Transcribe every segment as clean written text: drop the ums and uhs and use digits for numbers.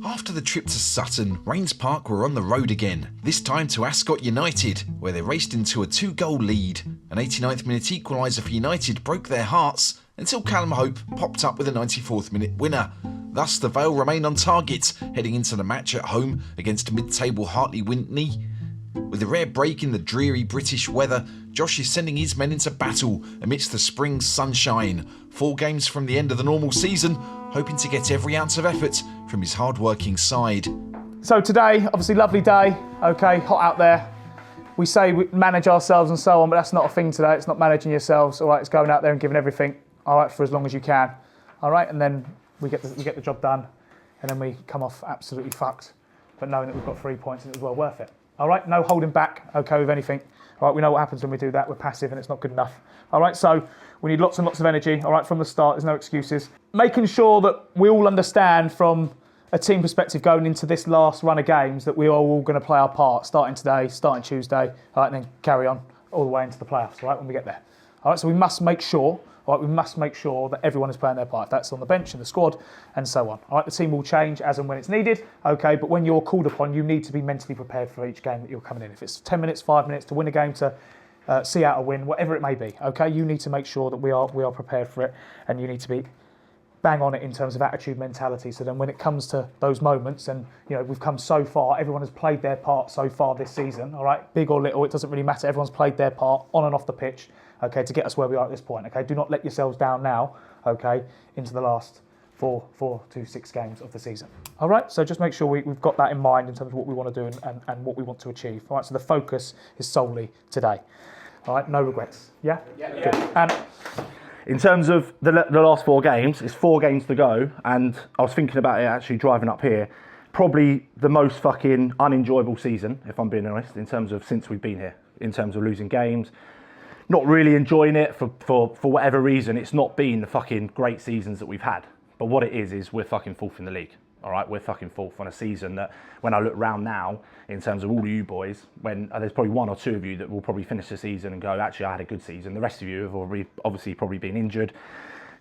After the trip to Sutton, Raynes Park were on the road again, this time to Ascot United, where they raced into a 2-goal lead. An 89th minute equaliser for United broke their hearts until Callum Hope popped up with a 94th minute winner. Thus the Vale remain on target, heading into the match at home against mid-table Hartley Wintney. With a rare break in the dreary British weather, Josh is sending his men into battle amidst the spring sunshine. 4 games from the end of the normal season, hoping to get every ounce of effort from his hard-working side. So today, obviously lovely day, okay, hot out there. We say we manage ourselves and so on, but that's not a thing today. It's not managing yourselves, all right, it's going out there and giving everything, all right, for as long as you can. All right, and then we get the job done, and then we come off absolutely fucked, but knowing that we've got 3 points and it was well worth it. All right, no holding back, okay, with anything. All right, we know what happens when we do that. We're passive and it's not good enough. All right, so we need lots and lots of energy, all right, from the start. There's no excuses. Making sure that we all understand from a team perspective going into this last run of games that we are all going to play our part, starting today, starting Tuesday, all right, and then carry on all the way into the playoffs, all right, when we get there. All right, so we must make sure, all right, we must make sure that everyone is playing their part. That's on the bench and the squad and so on. All right, the team will change as and when it's needed, okay, but when you're called upon, you need to be mentally prepared for each game that you're coming in. If it's 10 minutes, 5 minutes to win a game, to see out a win, whatever it may be, okay, you need to make sure that we are prepared for it, and you need to be bang on it in terms of attitude, mentality. So then when it comes to those moments, and you know, we've come so far, everyone has played their part so far this season, all right, big or little, it doesn't really matter. Everyone's played their part on and off the pitch, okay, to get us where we are at this point, okay. Do not let yourselves down now, okay, into the last 4 to 6 games of the season. All right, so just make sure we've got that in mind in terms of what we want to do and what we want to achieve. All right, so the focus is solely today. All right, no regrets. Yeah? Yeah. Good. And in terms of the last 4 games, it's 4 games to go, and I was thinking about it actually driving up here. Probably the most fucking unenjoyable season, if I'm being honest, in terms of since we've been here, in terms of losing games. Not really enjoying it for whatever reason. It's not been the fucking great seasons that we've had. But what it is we're fucking 4th in the league. All right, we're fucking 4th on a season that, when I look round now, in terms of all of you boys, when there's probably 1 or 2 of you that will probably finish the season and go, actually, I had a good season. The rest of you have obviously probably been injured,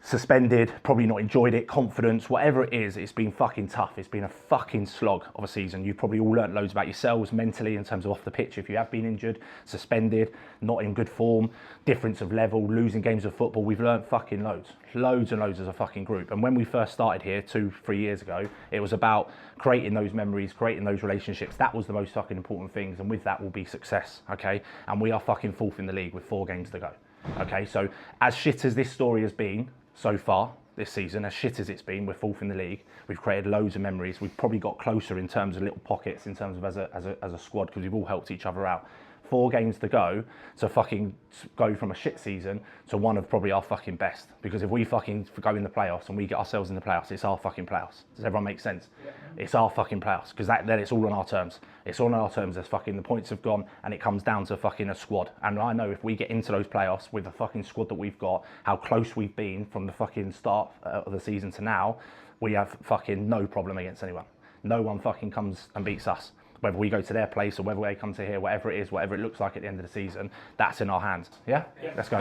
suspended, probably not enjoyed it, confidence, whatever it is, it's been fucking tough. It's been a fucking slog of a season. You've probably all learnt loads about yourselves mentally in terms of off the pitch if you have been injured, suspended, not in good form, difference of level, losing games of football. We've learnt fucking loads and loads as a fucking group. And when we first started here 2-3 years ago, it was about creating those memories, creating those relationships. That was the most fucking important things, and with that will be success, okay? And we are fucking 4th in the league with 4 games to go, okay? So as shit as this story has been so far this season, as shit as it's been, we're 4th in the league. We've created loads of memories. We've probably got closer in terms of little pockets, in terms of as a squad, because we've all helped each other out. 4 games to go to fucking go from a shit season to one of probably our fucking best. Because if we fucking go in the playoffs and we get ourselves in the playoffs, it's our fucking playoffs. Does everyone make sense? Yeah. It's our fucking playoffs, because then it's all on our terms. It's all on our terms. As fucking the points have gone, and it comes down to fucking a squad. And I know if we get into those playoffs with the fucking squad that we've got, how close we've been from the fucking start of the season to now, we have fucking no problem against anyone. No one fucking comes and beats us. Whether we go to their place or whether they come to here, whatever it is, whatever it looks like at the end of the season, that's in our hands. Yeah? Let's go.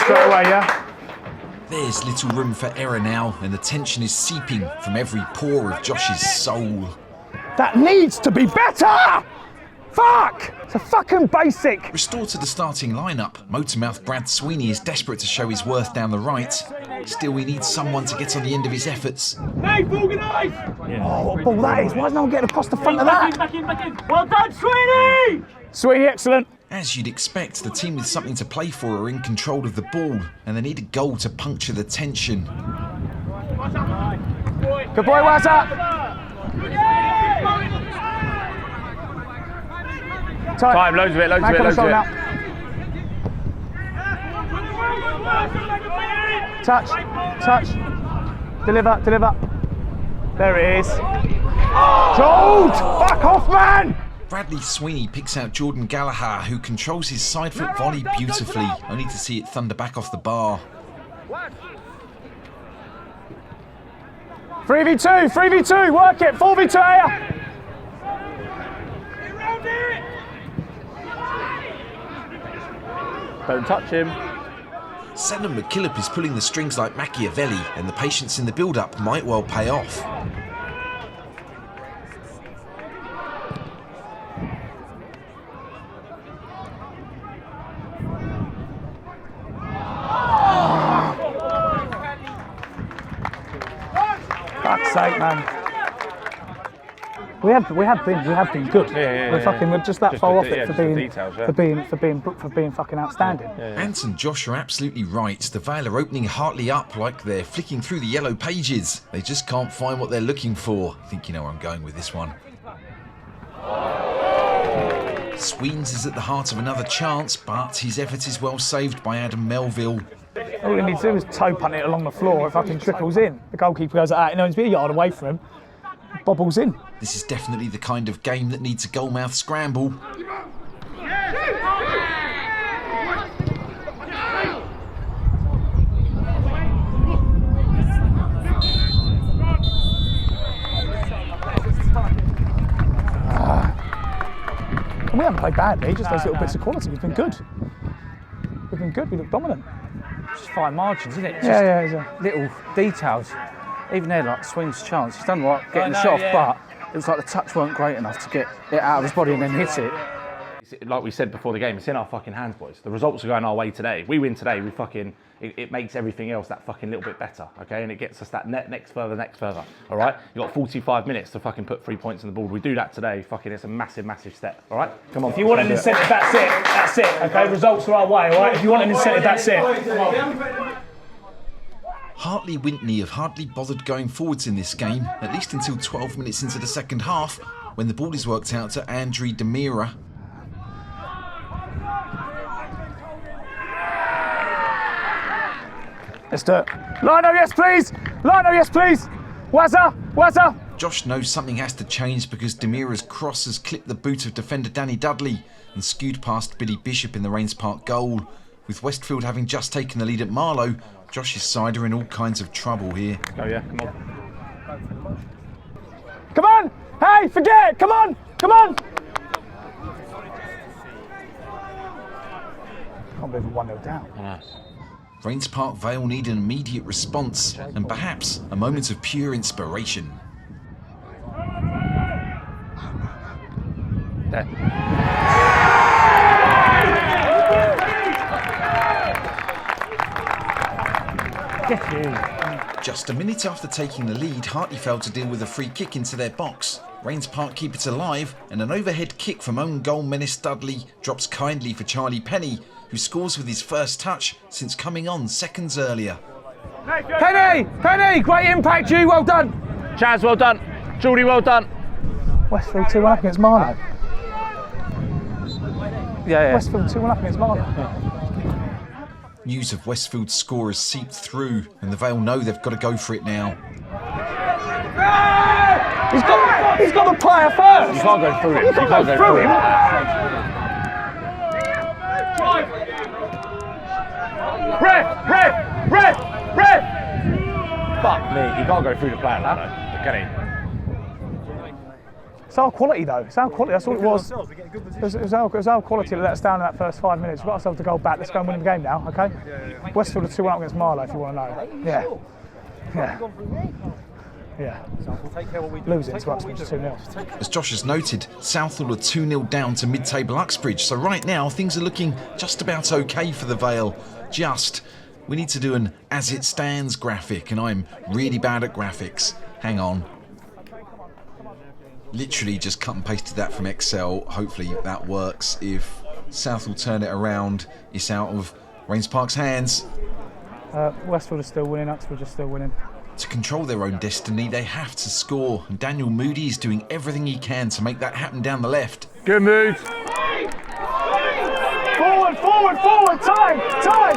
straight away, yeah? There's little room for error now, and the tension is seeping from every pore of Josh's soul. That needs to be better! Fuck! It's a fucking basic. Restored to the starting lineup, motormouth Brad Sweeney is desperate to show his worth down the right. Still, he needs someone to get on the end of his efforts. Hey, organised! Yeah. Oh, what ball that is. Why is no one getting across the front of that? Back in. Well done, Sweeney! Sweeney, excellent. As you'd expect, the team with something to play for are in control of the ball, and they need a goal to puncture the tension. Good boy, Wazza. Time, loads of it. Touch. Deliver. There it is. Jolt! Fuck off, man! Bradley Sweeney picks out Jordan Gallagher, who controls his side foot volley beautifully, only to see it thunder back off the bar. 3v2, work it, 4v2 here. Don't touch him. Senham McKillop is pulling the strings like Machiavelli, and the patience in the build-up might well pay off. Fuck's sake, man. We have been good. We're just that far off it for being fucking outstanding. Ant and Josh are absolutely right. The Vale are opening Hartley up like they're flicking through the yellow pages. They just can't find what they're looking for. I think you know where I'm going with this one. Sweens is at the heart of another chance, but his effort is well saved by Adam Melville. All he needs to do is toe punt it along the floor. It fucking trickles in. The goalkeeper goes like that. You know, he's a yard away from him. Bobbles in. This is definitely the kind of game that needs a goalmouth scramble. And we haven't played badly, just those little bits of quality. We've been good. We look dominant. Just fine margins, isn't it? Just little details. Even there, like Swing's chance, he's done right getting the shot off, but it was like the touch weren't great enough to get it out of his body and then hit it. Like we said before the game, it's in our fucking hands, boys. The results are going our way today. We win today, it makes everything else that fucking little bit better, okay? And it gets us that next further, all right? You've got 45 minutes to fucking put 3 points on the board. We do that today, fucking, it's a massive, massive step, all right? Come on. If you want an incentive, that's it, okay? Results are our way, all right? If you want an incentive, that's it. Hartley Whitney have hardly bothered going forwards in this game, at least until 12 minutes into the second half, when the ball is worked out to Andrew Demira. Let's do it. Lino, yes please! Lino, yes please! Wazza! Josh knows something has to change because Demira's cross has clipped the boot of defender Danny Dudley and skewed past Billy Bishop in the Raynes Park goal. With Westfield having just taken the lead at Marlow, Josh's side are in all kinds of trouble here. Oh yeah, come on. Come on! Hey, forget it! Come on! Can't believe we're 1-0 down. Raynes Park Vale need an immediate response and perhaps a moment of pure inspiration. There. Just a minute after taking the lead, Hartley failed to deal with a free kick into their box. Raynes Park keep it alive, and an overhead kick from own goal menace Dudley drops kindly for Charlie Penny, who scores with his first touch since coming on seconds earlier. Penny! Great impact, you. Well done. Chaz, well done. Geordie, well done. Westfield 2-1 up against Marlow. Yeah. Westfield 2-1 up against Marlow. News of Westfield's score has seeped through, and the Vale know they've got to go for it now. He's got the player first. You can't go through him. You can't go through him. Ref! Fuck me, he can't go through the player now, though, can he? It's our quality though. It's our quality. That's all it was. It was our quality that let us down in that first 5 minutes. We've got ourselves to go back. Let's go and win the game now, okay? Westfield are 2-1 up against Marlow, if you want to know. Yeah. Losing to Uxbridge 2-0. As Josh has noted, Southall are 2-0 down to mid-table Uxbridge, so right now things are looking just about okay for the Vale. We need to do an as it stands graphic, and I'm really bad at graphics. Hang on. Literally just cut and pasted that from Excel. Hopefully that works. If Southall turn it around, it's out of Raynes Park's hands. Westfield are still winning, Uxbridge are still winning. To control their own destiny, they have to score, and Daniel Moody is doing everything he can to make that happen down the left. Good move. Forward! Time! Sorry.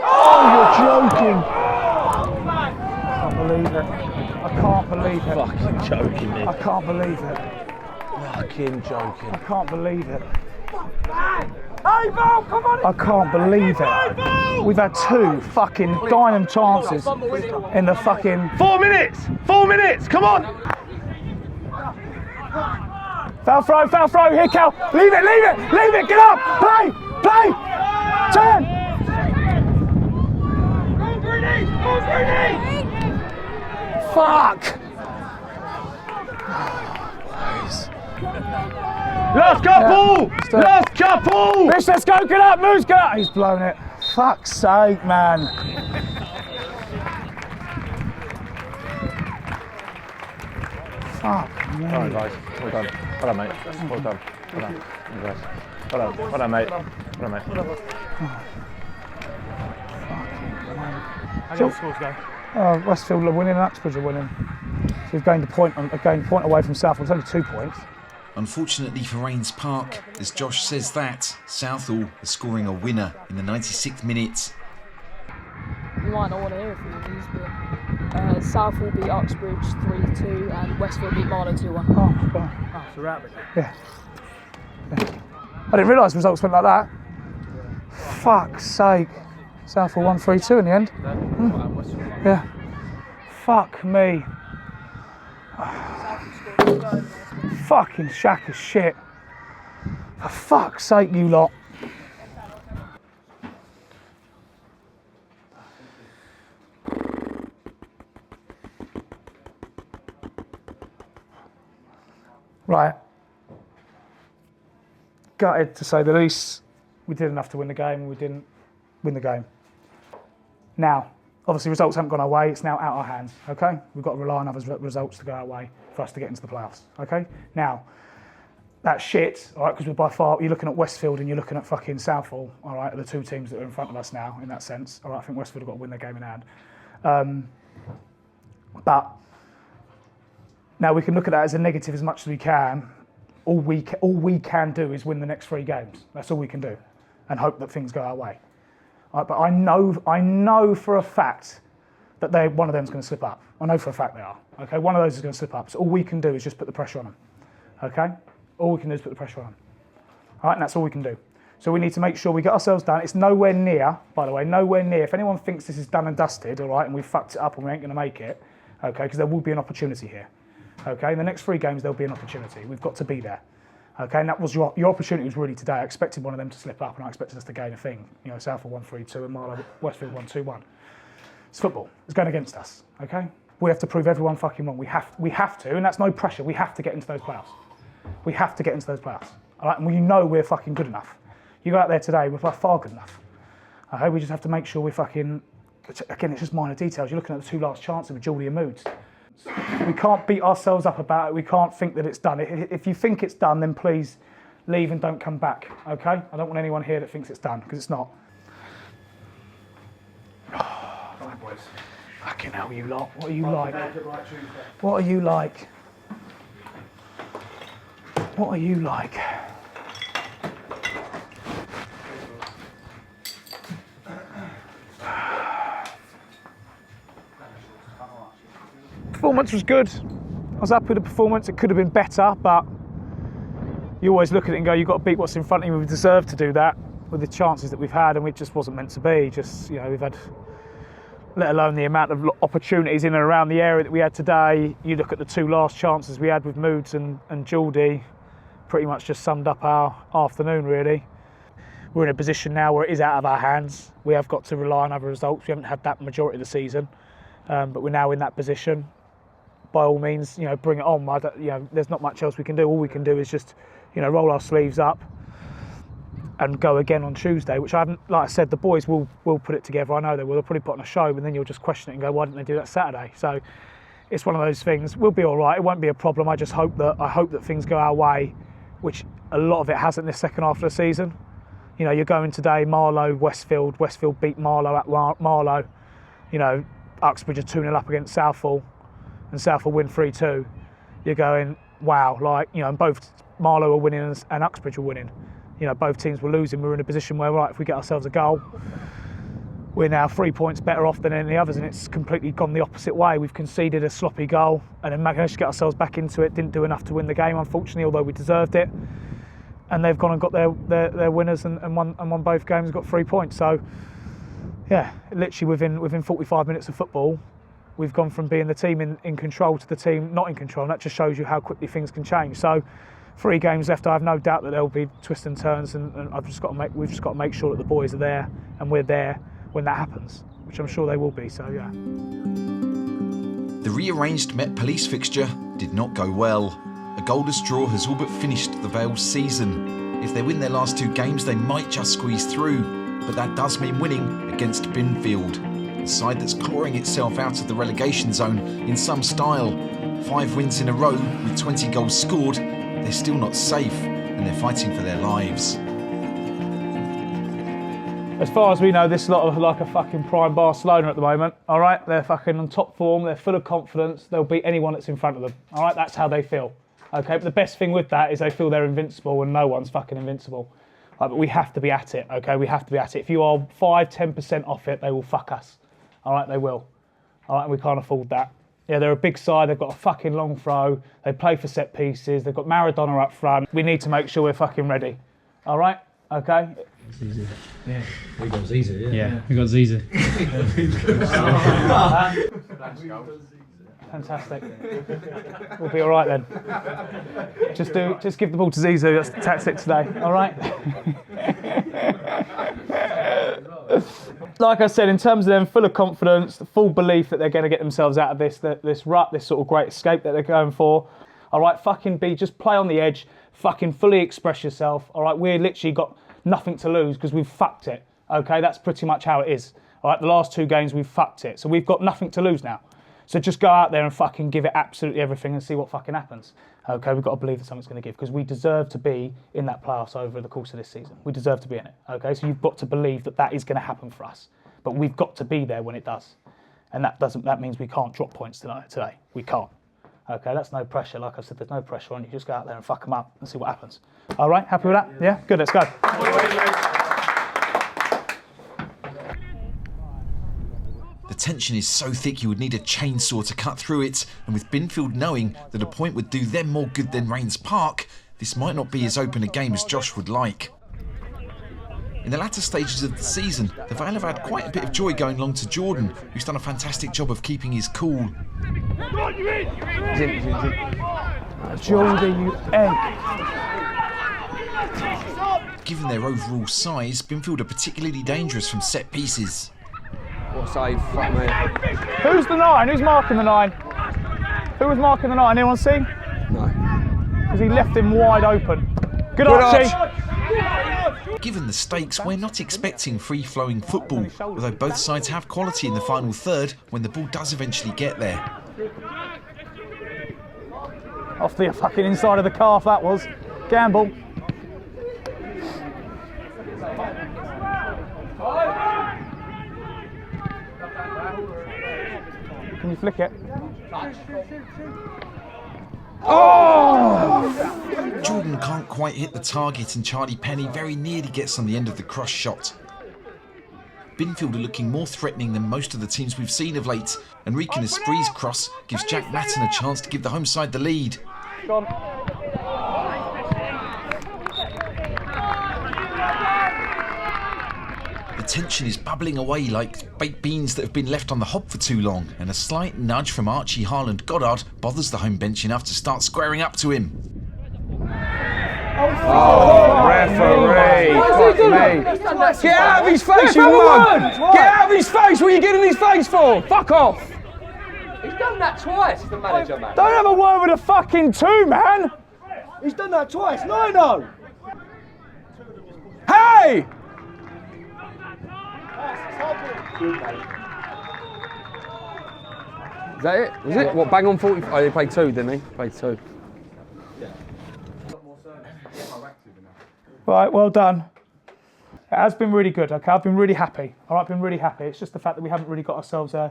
Oh, you're joking! I can't believe it. Fucking joking me. I can't believe it. Fucking joking. I can't believe it. Hey, Val, come on! I can't believe it. We've had 2 fucking diamond chances in the fucking... 4 minutes! 4 minutes! Come on! Foul throw, here Cal, leave it, get up, play, turn! Fuck! Last couple! Rich, let's go, get up, Moose, get up! He's blown it. Fuck's sake, man. Fuck me. Well done, guys. Well done. Well done, mate. Well done. Well done. Well done, mate. Well done, mate. How do the scores go? Westfield are winning and Uxbridge are winning. So we've gained a point away from Southall. It's only 2 points. Unfortunately for Raynes Park, as Josh says that, Southall is scoring a winner in the 96th minute. You might not want to hear a few of these, but Southall beat Uxbridge 3-2 and Westfield beat Marlow 2-1. Oh, wow. Oh, it's a rabbit. Yeah. I didn't realise the results went like that. Fuck's sake. Southall won 3-2 in the end. Yeah. Fuck me. Fucking shack as shit. For fuck's sake, you lot. Right. Gutted to say the least. We did enough to win the game and we didn't win the game. Now, obviously results haven't gone our way, it's now out our hands, okay? We've got to rely on other results to go our way for us to get into the playoffs, okay? Now, that's shit, all right, because we're by far, you're looking at Westfield and you're looking at fucking Southall, all right, are the two teams that are in front of us now, in that sense. All right, I think Westfield have got to win their game in hand. But now we can look at that as a negative as much as we can. All we can do is win the next 3 games. That's all we can do, and hope that things go our way. Right, but I know for a fact that one of them's going to slip up. I know for a fact they are. Okay, one of those is going to slip up. So all we can do is just put the pressure on them. Okay, all we can do is put the pressure on them. All right, and that's all we can do. So we need to make sure we get ourselves done. It's nowhere near, by the way, nowhere near. If anyone thinks this is done and dusted, all right, and we've fucked it up and we ain't going to make it, okay, because there will be an opportunity here. Okay, in the next 3 games there'll be an opportunity. We've got to be there. Okay, and that was your opportunity was really today. I expected one of them to slip up and I expected us to gain a thing. You know, Southall won 3-2 and Westfield won 2-1. It's football. It's going against us, okay? We have to prove everyone fucking wrong. We have to, and that's no pressure. We have to get into those playoffs. We have to get into those playoffs. All right, and we know we're fucking good enough. You go out there today, we're by far good enough. Okay, we just have to make sure we fucking, again, it's just minor details. You're looking at the 2 last chances with Geordie and Moods. We can't beat ourselves up about it. We can't think that it's done. If you think it's done, then please leave and don't come back, okay? I don't want anyone here that thinks it's done, because it's not. Right, boys. Fucking hell, you lot. What are you like? What are you like? What are you like? Performance was good. I was happy with the performance. It could have been better, but you always look at it and go, you've got to beat what's in front of you. We deserve to do that with the chances that we've had, and it just wasn't meant to be. Just, you know, we've had, let alone the amount of opportunities in and around the area that we had today. You look at the 2 last chances we had with Moods and Geordie, pretty much just summed up our afternoon, really. We're in a position now where it is out of our hands. We have got to rely on other results. We haven't had that majority of the season, but we're now in that position. By all means, you know, bring it on. You know, there's not much else we can do. All we can do is just, you know, roll our sleeves up and go again on Tuesday, which I haven't, like I said, the boys will put it together. I know they will. They'll probably put on a show, but then you'll just question it and go, why didn't they do that Saturday? So it's one of those things. We'll be all right. It won't be a problem. I just hope that things go our way, which a lot of it hasn't this second half of the season. You know, you're going today, Marlow, Westfield beat Marlow at Marlow. You know, Uxbridge are 2-0 up against Southall, and Southall win 3-2. You're going, wow, like, you know, and both Marlow are winning and Uxbridge are winning. You know, both teams were losing. We're in a position where, right, if we get ourselves a goal, we're now 3 points better off than any others, and it's completely gone the opposite way. We've conceded a sloppy goal and then managed to get ourselves back into it. Didn't do enough to win the game, unfortunately, although we deserved it. And they've gone and got their winners and won both games and got 3 points. So, yeah, literally within 45 minutes of football, we've gone from being the team in control to the team not in control, and that just shows you how quickly things can change. So 3 games left. I have no doubt that there'll be twists and turns, and we've just got to make sure that the boys are there and we're there when that happens, which I'm sure they will be. So yeah. The rearranged Met Police fixture did not go well. A goalless draw has all but finished the Vale's season. If they win their last 2 games, they might just squeeze through, but that does mean winning against Binfield, a side that's clawing itself out of the relegation zone in some style. 5 wins in a row with 20 goals scored. They're still not safe, and they're fighting for their lives. As far as we know, this lot are like a fucking prime Barcelona at the moment. All right, they're fucking on top form. They're full of confidence. They'll beat anyone that's in front of them. All right, that's how they feel. Okay, but the best thing with that is they feel they're invincible, and no one's fucking invincible. But we have to be at it. Okay, we have to be at it. If you are 5-10% off it, they will fuck us. All right, they will. All right, and we can't afford that. Yeah, they're a big side. They've got a fucking long throw. They play for set pieces. They've got Maradona up front. We need to make sure we're fucking ready. All right? Okay? It's easy. Yeah. We got Ziza, yeah. Yeah, we got Ziza. Fantastic. We'll be all right then. Just give the ball to Zizou. That's the tactic today. All right? Like I said, in terms of them, full of confidence, the full belief that they're going to get themselves out of this rut, this sort of great escape that they're going for. All right, fucking just play on the edge, fucking fully express yourself. All right, we're literally got nothing to lose because we've fucked it. Okay, that's pretty much how it is. All right, the last 2 games we've fucked it, so we've got nothing to lose now. So just go out there and fucking give it absolutely everything and see what fucking happens. Okay, we've got to believe that something's going to give because we deserve to be in that playoffs over the course of this season. We deserve to be in it. Okay, so you've got to believe that that is going to happen for us. But we've got to be there when it does. And that means we can't drop points today. We can't. Okay, that's no pressure. Like I said, there's no pressure on you. Just go out there and fuck them up and see what happens. All right, happy with that? Yeah? Good, let's go. The tension is so thick you would need a chainsaw to cut through it, and with Binfield knowing that a point would do them more good than Raynes Park, this might not be as open a game as Josh would like. In the latter stages of the season, the Vale have had quite a bit of joy going long to Jordan, who's done a fantastic job of keeping his cool. Jordan, you egg. Given their overall size, Binfield are particularly dangerous from set pieces. What save? Fuck me. Who's the 9? Who's marking the 9? Who was marking the 9? Anyone see? No. Because he left him wide open. Good Archie. Given the stakes, we're not expecting free-flowing football, although both sides have quality in the final third when the ball does eventually get there. Off the fucking inside of the calf, that was. Gamble. Can you flick it? Oh! Jordan can't quite hit the target and Charlie Penny very nearly gets on the end of the cross shot. Binfield are looking more threatening than most of the teams we've seen of late, and Rican Esprit's cross gives Jack Maton a chance to give the home side the lead. Gone. The tension is bubbling away like baked beans that have been left on the hob for too long, and a slight nudge from Archie Harland Goddard bothers the home bench enough to start squaring up to him. Oh, referee! Fuck me! Get out of his face, you mug! Get out of his face! What are you getting in his face for? Fuck off! He's done that twice, the manager, man. Don't have a word with a fucking 2, man! He's done that twice. No. Hey! Is that it? Was it? What, bang on 40? Oh, he played 2, didn't he? Played 2. Right, well done. It has been really good, okay? I've been really happy. All right, I've been really happy. It's just the fact that we haven't really got ourselves a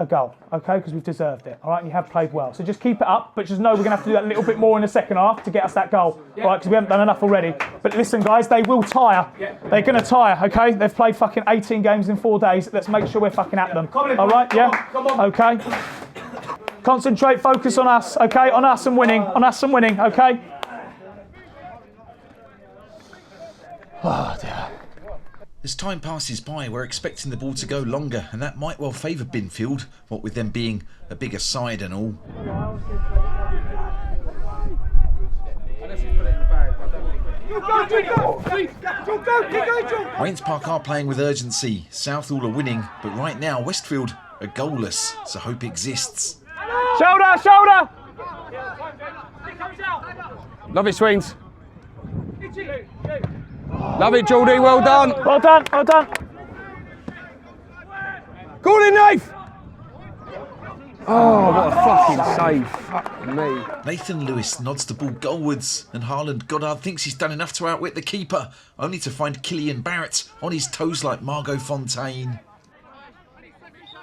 goal, okay? Because we've deserved it, all right? And you have played well. So just keep it up, but just know we're going to have to do that a little bit more in the second half to get us that goal, all right? Because we haven't done enough already. But listen, guys, they will tire. They're going to tire, okay? They've played fucking 18 games in 4 days. Let's make sure we're fucking at them, all right? Yeah? Okay? Concentrate, focus on us, okay? On us and winning, okay? Oh, dear. As time passes by, we're expecting the ball to go longer, and that might well favour Binfield, what with them being a bigger side and all. Raynes Park are playing with urgency. Southall are winning, but right now Westfield are goalless, so hope exists. Shoulder, shoulder! Love it, Swings. Love it, Geordie, well done. Well done, well done. Go on in, Nath! Oh, what a fucking save. Fuck me. Nathan Lewis nods the ball goalwards, and Harland Goddard thinks he's done enough to outwit the keeper, only to find Killian Barrett on his toes like Margot Fontaine.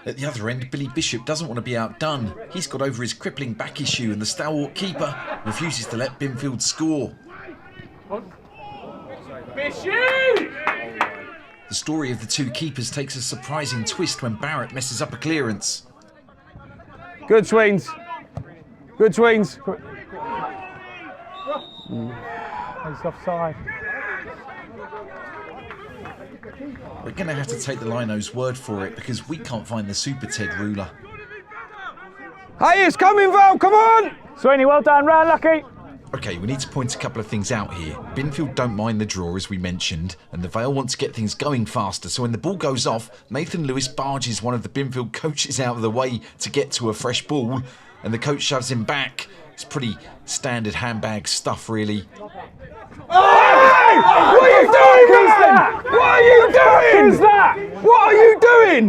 At the other end, Billy Bishop doesn't want to be outdone. He's got over his crippling back issue, and the stalwart keeper refuses to let Binfield score. Bishop! The story of the two keepers takes a surprising twist when Barrett messes up a clearance. Good swings. Good swings. He's offside. We're going to have to take the lino's word for it because we can't find the Super Ted ruler. Hey, it's coming, Val, come on! Sweeney, well done, round lucky. OK, we need to point a couple of things out here. Binfield don't mind the draw, as we mentioned, and the Vale want to get things going faster, so when the ball goes off, Nathan Lewis barges one of the Binfield coaches out of the way to get to a fresh ball, and the coach shoves him back. It's pretty standard handbag stuff, really. Hey! What are you doing, man? What are you doing? Who's that? What are you doing?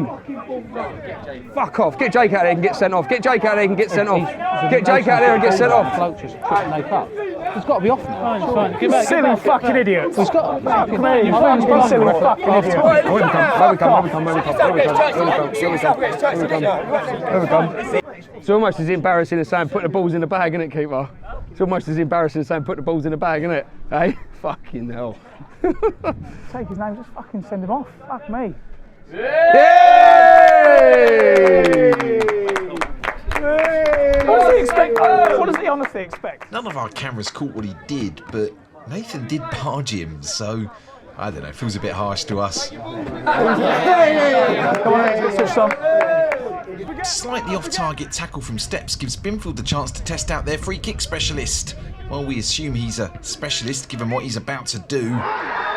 Fuck off. Get Jake out there and get sent off. Get Jake out there and get sent off. Get Jake out there and get sent off. Bloke just tripped Nath up. He's got to be off now. Fine. Give back, Silly fucking idiot. He's got to Fuck me, you fucking silly fucking idiot. Here we come. It's almost as embarrassing as saying put the balls in the bag, isn't it, keeper? It's almost as embarrassing as saying put the balls in the bag, isn't it? Hey? Fucking hell. Take his name, just fucking send him off. Fuck me. What does he expect? What does he honestly expect? None of our cameras caught what he did, but Nathan did barge him, so I don't know, feels a bit harsh to us. Come on, let's switch on. Slightly off-target tackle from Steps gives Binfield the chance to test out their free kick specialist. Well, we assume he's a specialist given what he's about to do.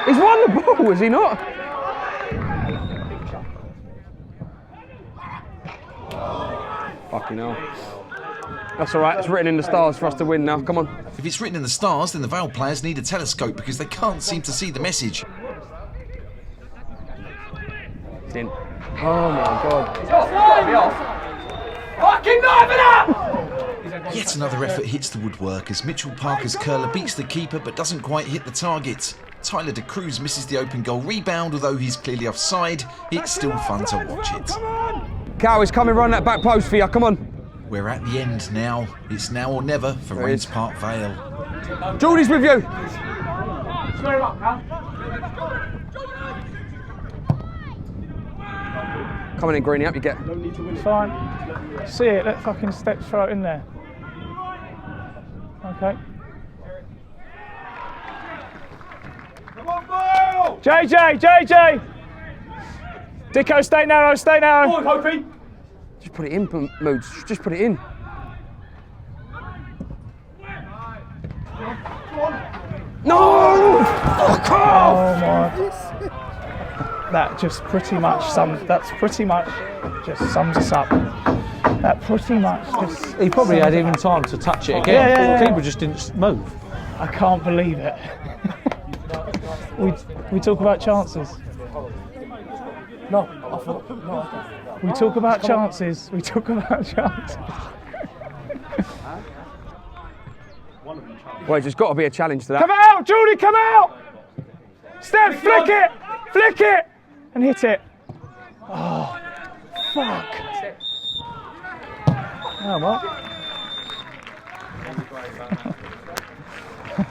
He's won the ball, has he not? Fucking hell. That's all right, it's written in the stars for us to win now, come on. If it's written in the stars, then the Vale players need a telescope because they can't seem to see the message. It's in. Oh my God. Fucking knife it up! Yet another effort hits the woodwork as Mitchell Parker's curler beats the keeper but doesn't quite hit the target. Tyler De Cruz misses the open goal rebound, although he's clearly offside. It's still fun to watch it. Cow is coming round that back post for you, come on. We're at the end now. It's now or never for Raynes Park Vale. Geordie's with you. Come on in, Greenie, up you get. It's fine. See it, let fucking Steps throw it in there. Okay. Come on, Boyle! JJ! Dicko, stay narrow, stay narrow. Come on, Hopey! Just put it in, Moods, just put it in. No! Fuck off! Oh my. That just pretty much just sums us up. That pretty much just. He probably had even time to touch it again. Yeah. The keeper just didn't move. I can't believe it. we talk about chances. No, I thought, no. We talk about chances. We talk about chances. Well, there's got to be a challenge to that. Come out, Judy, come out! Steph, flick it, and hit it. Oh, fuck. Oh, well.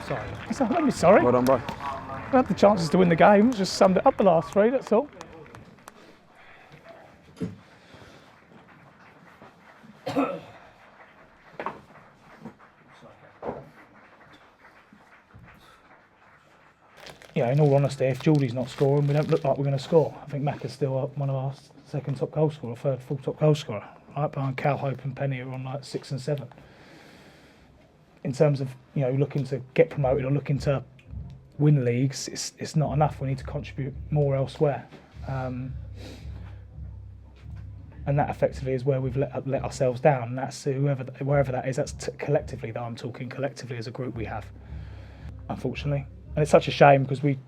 Sorry. Don't be sorry. Well done, bro. We had the chances to win the game, just summed it up the last three, that's all. Yeah, in all honesty, if Geordie's not scoring, we don't look like we're going to score. I think Mac is still one of our second top goal scorer, third full top goal scorer. Right behind Cal, Hope and Penny are on like 6 and 7. In terms of, looking to get promoted or looking to win leagues, it's not enough. We need to contribute more elsewhere. And that effectively is where we've let ourselves down. And that's wherever that is, that's collectively, though I'm talking collectively as a group we have, unfortunately. And it's such a shame because we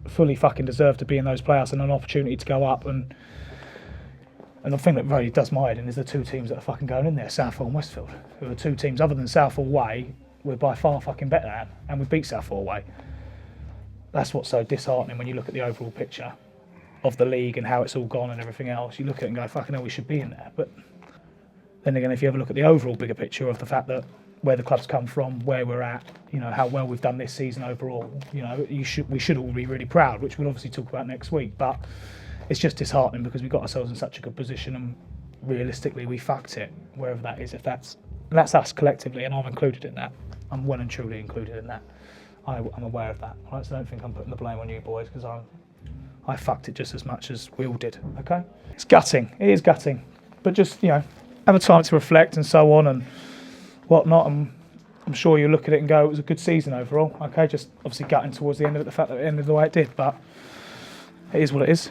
fully fucking deserve to be in those playoffs and an opportunity to go up. And the thing that really does my head in is the two teams that are fucking going in there, Southall and Westfield, who are two teams other than Southall away, we're by far fucking better than, and we beat Southall away. That's what's so disheartening when you look at the overall picture of the league and how it's all gone and everything else. You look at it and go, fucking hell, we should be in there. But then again, if you ever look at the overall bigger picture of the fact that where the club's come from, where we're at, you know, how well we've done this season overall, you know, we should all be really proud, which we'll obviously talk about next week. But it's just disheartening because we got ourselves in such a good position and realistically we fucked it, wherever that is. If that's us collectively, and I'm included in that. I'm well and truly included in that. I'm aware of that. Right? So I don't think I'm putting the blame on you boys because I fucked it just as much as we all did, okay? It's gutting, it is gutting. But just, you know, have a time to reflect and so on and whatnot, and I'm sure you'll look at it and go, it was a good season overall, okay? Just obviously gutting towards the end of it, the fact that it ended the way it did, but it is what it is.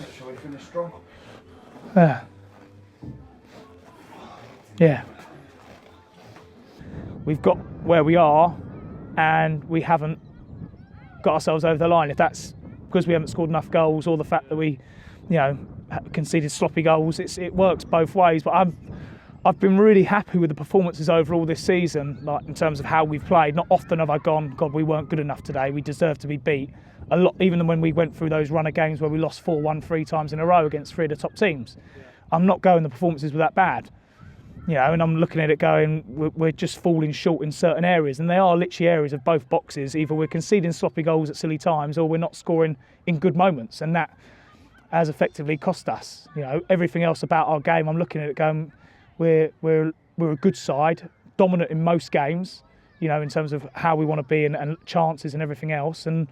Not sure we finished strong. Yeah. Yeah. We've got where we are and we haven't got ourselves over the line. If that's because we haven't scored enough goals or the fact that we, you know, conceded sloppy goals, it works both ways. But I've been really happy with the performances overall this season, like in terms of how we've played. Not often have I gone, God, we weren't good enough today. We deserve to be beat. A lot, even when we went through those run of games where we lost 4-1 3 times in a row against 3 of the top teams. I'm not going the performances were that bad. You know, and I'm looking at it going, we're just falling short in certain areas, and they are literally areas of both boxes. Either we're conceding sloppy goals at silly times, or we're not scoring in good moments, and that has effectively cost us. You know, everything else about our game, I'm looking at it going, we're a good side, dominant in most games. You know, in terms of how we want to be and chances and everything else, and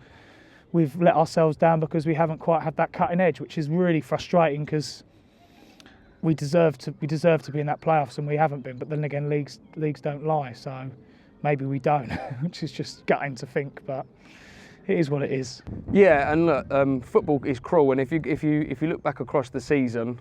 we've let ourselves down because we haven't quite had that cutting edge, which is really frustrating because we deserve to be in that playoffs and we haven't been. But then again, leagues don't lie, so maybe we don't, which is just gutting to think, but it is what it is. Yeah, and look, football is cruel, and if you look back across the season,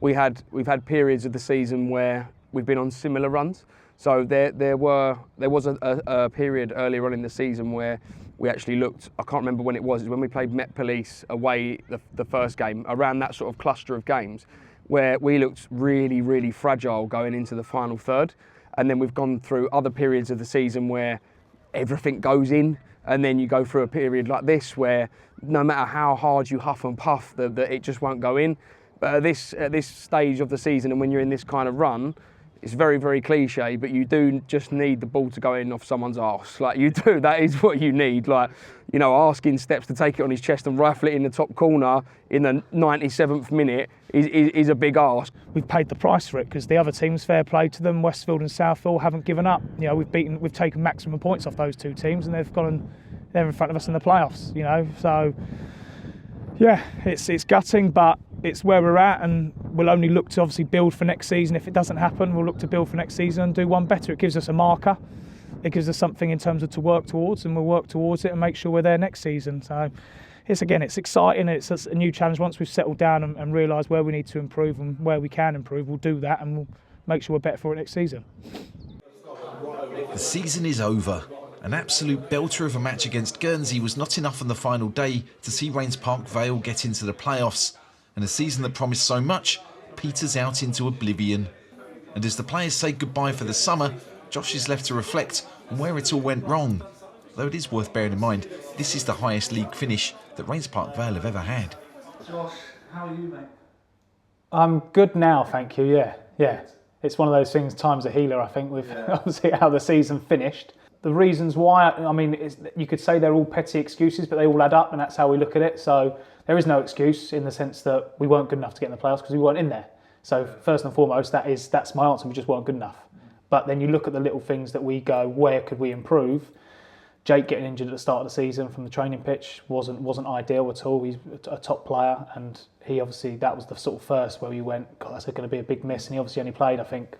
we've had periods of the season where we've been on similar runs. So there was a period earlier on in the season where we actually looked, I can't remember when it was when we played Met Police away the first game, around that sort of cluster of games, where we looked really, really fragile going into the final third. And then we've gone through other periods of the season where everything goes in, and then you go through a period like this where no matter how hard you huff and puff, that it just won't go in. But at this stage of the season, and when you're in this kind of run, it's very, very cliche, but you do just need the ball to go in off someone's arse. Like, you do, that is what you need. Like, you know, asking Steps to take it on his chest and rifle it in the top corner in the 97th minute is a big ask. We've paid the price for it because the other teams, fair play to them, Westfield and Southall, haven't given up. You know, we've taken maximum points off those two teams, and they're in front of us in the playoffs. You know, so yeah, it's gutting, but it's where we're at, and we'll only look to obviously build for next season. If it doesn't happen, we'll look to build for next season and do one better. It gives us a marker. It gives us something in terms of to work towards, and we'll work towards it and make sure we're there next season. So it's exciting. It's a new challenge. Once we've settled down and realised where we need to improve and where we can improve, we'll do that, and we'll make sure we're better for it next season. The season is over. An absolute belter of a match against Guernsey was not enough on the final day to see Raynes Park Vale get into the playoffs, and a season that promised so much peters out into oblivion. And as the players say goodbye for the summer, Josh is left to reflect on where it all went wrong. Though it is worth bearing in mind, this is the highest league finish that Raynes Park Vale have ever had. Josh, how are you, mate? I'm good now, thank you, yeah. It's one of those things, time's a healer, I think, with obviously how the season finished. The reasons why, I mean, you could say they're all petty excuses, but they all add up, and that's how we look at it. So there is no excuse in the sense that we weren't good enough to get in the playoffs because we weren't in there. So first and foremost, that's my answer. We just weren't good enough. But then you look at the little things that we go, where could we improve? Jake getting injured at the start of the season from the training pitch wasn't ideal at all. He's a top player, and he obviously, that was the sort of first where we went, God, that's going to be a big miss. And he obviously only played, I think,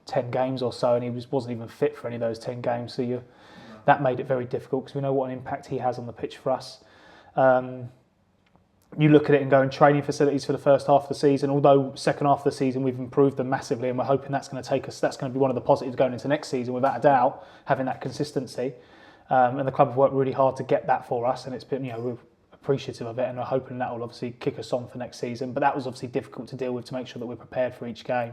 10 games or so, and he wasn't even fit for any of those 10 games. So That made it very difficult because we know what an impact he has on the pitch for us. You look at it and go in training facilities for the first half of the season, although second half of the season we've improved them massively, and we're hoping that's going to take us, that's going to be one of the positives going into next season without a doubt, having that consistency. And the club have worked really hard to get that for us, and it's been, we're appreciative of it, and we're hoping that will obviously kick us on for next season. But that was obviously difficult to deal with, to make sure that we're prepared for each game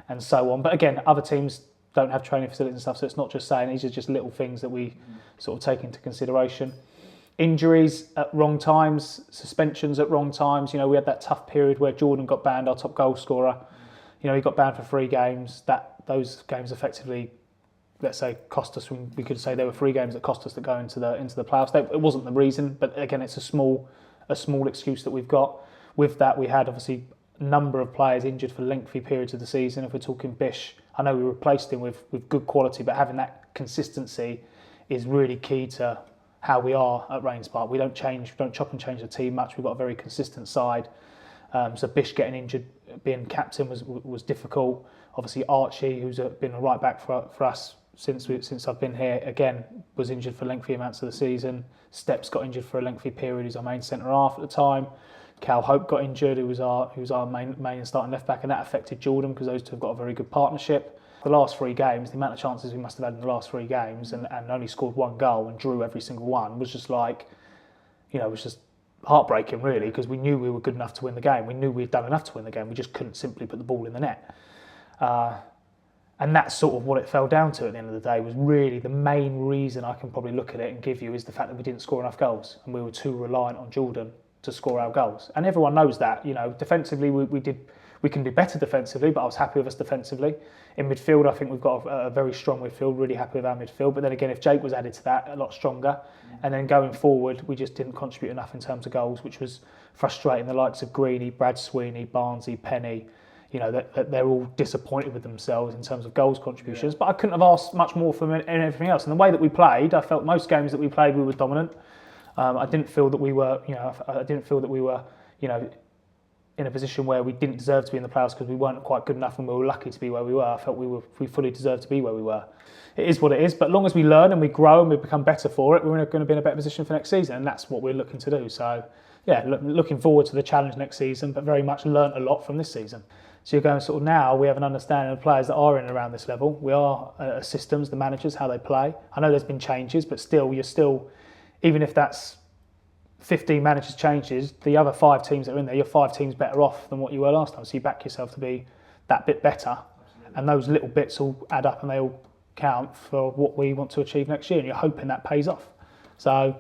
and so on. But again, other teams don't have training facilities and stuff, so it's not just saying, these are just little things that we sort of take into consideration. Injuries at wrong times, suspensions at wrong times. We had that tough period where Jordan got banned, our top goal scorer. He got banned for 3 games. Those games effectively, let's say, cost us. We could say there were 3 games that cost us to go into the playoffs. It wasn't the reason, but again, it's a small excuse that we've got. With that, we had obviously a number of players injured for lengthy periods of the season. If we're talking Bish, I know we replaced him with good quality, but having that consistency is really key to how we are at Raynes Park. We don't chop and change the team much. We've got a very consistent side. So Bish getting injured, being captain was difficult. Obviously Archie, who's been a right back for us since I've been here, again was injured for lengthy amounts of the season. Steps got injured for a lengthy period. He's our main centre half at the time. Cal Hope got injured, who was our main and starting left back, and that affected Jordan because those two have got a very good partnership. The last 3 games, the amount of chances we must have had in the last 3 games and only scored 1 goal and drew every single one was just like, it was just heartbreaking really, because we knew we were good enough to win the game. We knew we'd done enough to win the game. We just couldn't simply put the ball in the net. And that's sort of what it fell down to at the end of the day, was really the main reason I can probably look at it and give you is the fact that we didn't score enough goals and we were too reliant on Jordan to score our goals. And everyone knows that, defensively we can do better defensively, but I was happy with us defensively. In midfield, I think we've got a very strong midfield, really happy with our midfield. But then again, if Jake was added to that, a lot stronger. And then going forward, we just didn't contribute enough in terms of goals, which was frustrating. The likes of Greeny, Brad Sweeney, Barnsley, Penny, that they're all disappointed with themselves in terms of goals contributions. But I couldn't have asked much more from everything else. And the way that we played, I felt most games that we played, we were dominant. I didn't feel that we were, in a position where we didn't deserve to be in the playoffs because we weren't quite good enough and we were lucky to be where we were. I felt we fully deserved to be where we were. It is what it is, but as long as we learn and we grow and we become better for it, we're going to be in a better position for next season, and that's what we're looking to do. So, yeah, looking forward to the challenge next season, but very much learnt a lot from this season. So you're going sort of now, we have an understanding of players that are in and around this level. We are systems, the managers, how they play. I know there's been changes, but still, even if that's 15 managers changes, the other 5 teams that are in there, you're 5 teams better off than what you were last time. So you back yourself to be that bit better. And those little bits all add up and they all count for what we want to achieve next year. And you're hoping that pays off. So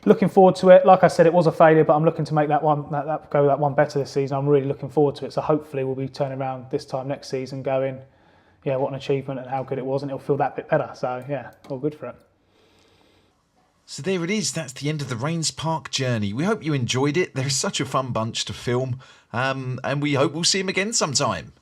looking forward to it. Like I said, it was a failure, but I'm looking to make that one better this season. I'm really looking forward to it. So hopefully we'll be turning around this time next season going, yeah, what an achievement and how good it was. And it'll feel that bit better. So yeah, all good for it. So there it is, that's the end of the Raynes Park journey. We hope you enjoyed it. They're such a fun bunch to film, and we hope we'll see them again sometime.